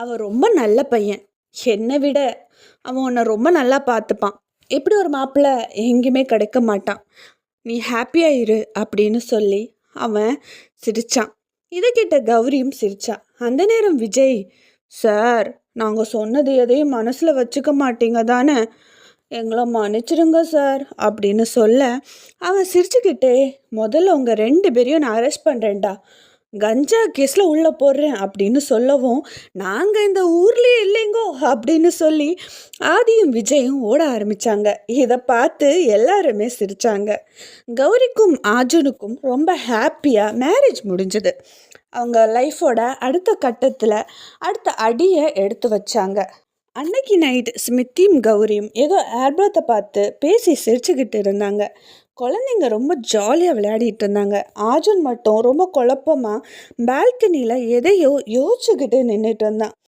அவன் ரொம்ப நல்ல பையன். என்னை விட அவன் உன்னை ரொம்ப நல்லா பார்த்துப்பான். இப்படி ஒரு மாப்பிள்ளை எங்கேயுமே கிடைக்க மாட்டான். நீ ஹாப்பியா இரு அப்படின்னு சொல்லி அவன் சிரிச்சான். இதை கேட்ட கௌரியும் சிரிச்சா. அந்த நேரம் விஜய், சார், நாங்கள் சொன்னது எதையும் மனசில் வச்சுக்க மாட்டீங்க தானே, எங்களை மன்னிச்சிடுங்க சார் அப்படின்னு சொல்ல அவன் சிரிச்சுக்கிட்டே, முதல்ல உங்கள் 2 பேரையும் நான் அரெஸ்ட் பண்ணுறேன்டா, கஞ்சா கேஸில் உள்ளே போடுறேன் அப்படின்னு சொல்லவும், நாங்கள் இந்த ஊர்லேயே இல்லைங்கோ அப்படின்னு சொல்லி ஆதியும் விஜயும் ஓட ஆரம்பித்தாங்க. இதை பார்த்து எல்லாருமே சிரித்தாங்க. கௌரிக்கும் ஆர்ஜுனுக்கும் ரொம்ப ஹாப்பியாக மேரேஜ் முடிஞ்சது. அவங்க லைஃபோட அடுத்த கட்டத்தில் அடுத்த அடியை எடுத்து வச்சாங்க. அன்னைக்கு நைட் ஸ்மித்தியும் கௌரியும் ஏதோ ஏர்பத்தை பார்த்து பேசி சிரிச்சுக்கிட்டு இருந்தாங்க. குழந்தைங்க ரொம்ப ஜாலியாக விளையாடிட்டு இருந்தாங்க. ஆர்ஜுன் மட்டும் ரொம்ப குழப்பமாக பால்கனியில் எதையோ யோசிச்சுக்கிட்டு நின்றுட்டு இருந்தான்.